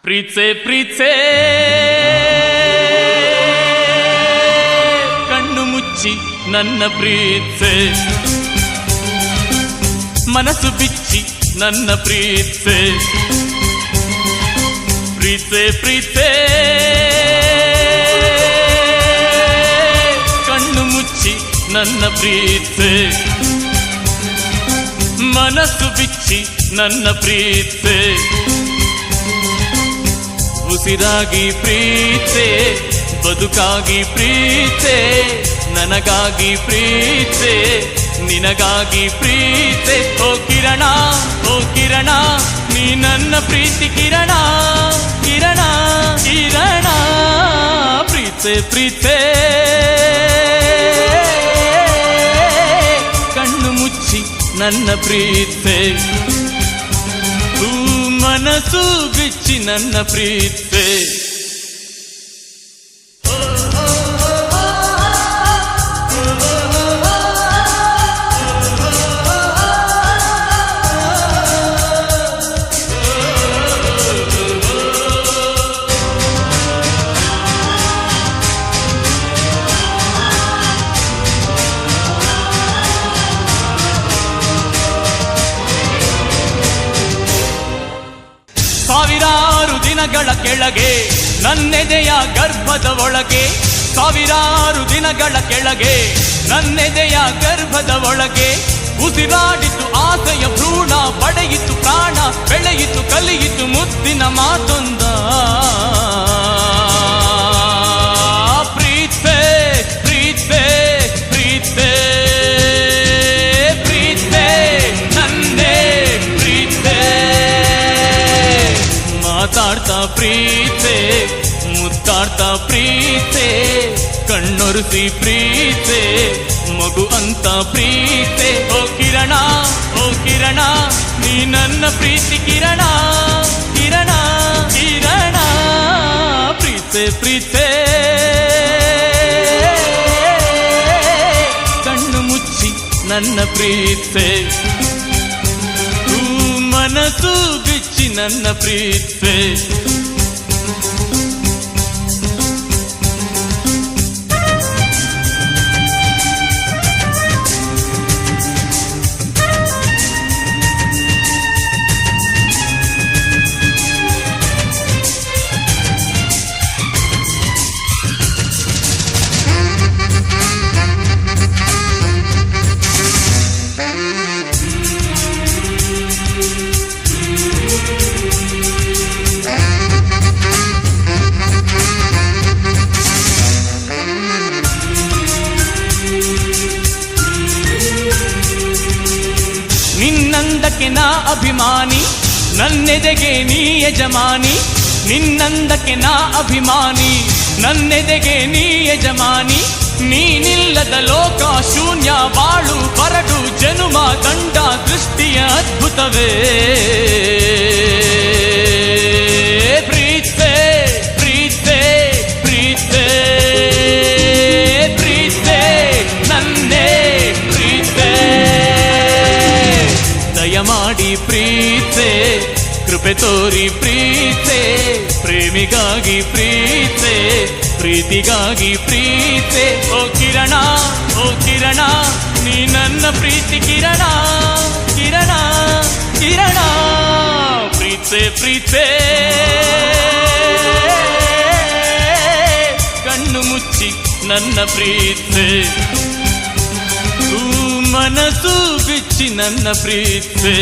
ಪ್ರೀತ್ಸೆ ಪ್ರೀತ್ಸೆ ಕಣ್ಣು ಮುಚ್ಚಿ ನನ್ನ ಪ್ರೀತ್ಸೆ, ಮನಸ್ಸು ಬಿಚ್ಚಿ ನನ್ನ ಪ್ರೀತ್ಸೆ. ಪ್ರೀತ್ಸೆ ಪ್ರೀತ್ಸೆ ಕಣ್ಣು ಮುಚ್ಚಿ ನನ್ನ ಪ್ರೀತ್ಸೆ, ಮನಸ್ಸು ಬಿಚ್ಚಿ ನನ್ನ ಪ್ರೀತ್ಸೆ. ಉಸಿರಾಗಿ ಪ್ರೀತ್ಸೆ, ಬದುಕಾಗಿ ಪ್ರೀತ್ಸೆ, ನನಗಾಗಿ ಪ್ರೀತ್ಸೆ, ನಿನಗಾಗಿ ಪ್ರೀತ್ಸೆ. ಓ ಕಿರಣ, ಓ ಕಿರಣ, ನೀ ನನ್ನ ಪ್ರೀತಿ ಕಿರಣ, ಕಿರಣ ಕಿರಣ. ಪ್ರೀತ್ಸೆ ಪ್ರೀತ್ಸೆ ಕಣ್ಣು ಮುಚ್ಚಿ ನನ್ನ ಪ್ರೀತ್ಸೆ, ಮನಸ್ಸು ಬಿಚ್ಚಿ ನನ್ನ ಪ್ರೀತ್ಸೆ. ಸಾವಿರಾರು ದಿನಗಳ ಕೆಳಗೆ ನನ್ನೆದೆಯ ಗರ್ಭದ ಒಳಗೆ, ಸಾವಿರಾರು ದಿನಗಳ ಕೆಳಗೆ ನನ್ನೆದೆಯ ಗರ್ಭದ ಒಳಗೆ ಉಸಿರಾಡಿತು ಆಸೆಯ ಭ್ರೂಣ, ಪಡೆಯಿತು ಪ್ರಾಣ, ಬೆಳೆಯಿತು ಕಲಿಯಿತು ಮುತ್ತಿನ ಮಾತೊಂದ. ಪ್ರೀತ್ಸೆ ಪ್ರೀತ್ಸೆ ಪ್ರೀತ್ಸೆ ಪ್ರೀತ್ಸೆ ನನ್ನೇ ಪ್ರೀತ್ಸೆ. ಮಾತಾಡ್ತಾ ಪ್ರೀತ್ಸೆ, ಮುತ್ತಾಡ್ತಾ ಪ್ರೀತ್ಸೆ, ಕಣ್ಣೊರೆಸಿ ಪ್ರೀತ್ಸೆ, ಮಗು ಅಂತ ಪ್ರೀತ್ಸೆ. ಓ ಕಿರಣ, ಓ ಕಿರಣ, ನೀ ನನ್ನ ಪ್ರೀತಿ ಕಿರಣ, ಕಿರಣ ಕಿರಣ. ಪ್ರೀತ್ಸೆ ಪ್ರೀತ್ಸೆ ಕಣ್ಣು ಮುಚ್ಚಿ ನನ್ನ ಪ್ರೀತ್ಸೆ, ಮನಸ್ಸು ಬಿಚ್ಚಿ ನನ್ನ ಪ್ರೀತ್ಸೆ. ನಿನ್ನಂದಕ್ಕೆ ನಾ ಅಭಿಮಾನಿ, ನನ್ನೆದೆಗೆ ನೀ ಯಜಮಾನಿ. ನಿನ್ನಂದಕ್ಕೆ ನಾ ಅಭಿಮಾನಿ, ನನ್ನೆದೆಗೆ ನೀ ಯಜಮಾನಿ. ನೀನಿಲ್ಲದ ಲೋಕ ಶೂನ್ಯ, ಬಾಳು ಬರಡು ಜನುಮ ದಂಡ ದೃಷ್ಟಿಯ ಅದ್ಭುತವೇ. ಪ್ರೀತ್ಸೆ ಪ್ರೀತ್ಸೆ ಪ್ರೀತ್ಸೆ ಪ್ರೀತ್ಸೆ ನನ್ನೇ ಪ್ರೀತ್ಸೆ. ದಯಮಾಡಿ ಪ್ರೀತ್ಸೆ, ಕೃಪೆ ತೋರಿ ಪ್ರೀತ್ಸೆ, ಪ್ರೇಮಿಗಾಗಿ ಪ್ರೀತ್ಸೆ, ಪ್ರೀತಿಗಾಗಿ ಪ್ರೀತ್ಸೆ. ಓ ಕಿರಣ, ಓ ಕಿರಣ, ನೀ ನನ್ನ ಪ್ರೀತಿ ಕಿರಣ, ಕಿರಣ ಕಿರಣ. ಪ್ರೀತ್ಸೆ ಪ್ರೀತ್ಸೆ ಕಣ್ಣು ಮುಚ್ಚಿ ನನ್ನ ಪ್ರೀತ್ಸೆ, ಮನಸ್ಸು ಬಿಚ್ಚಿ ನನ್ನ ಪ್ರೀತ್ಸೆ.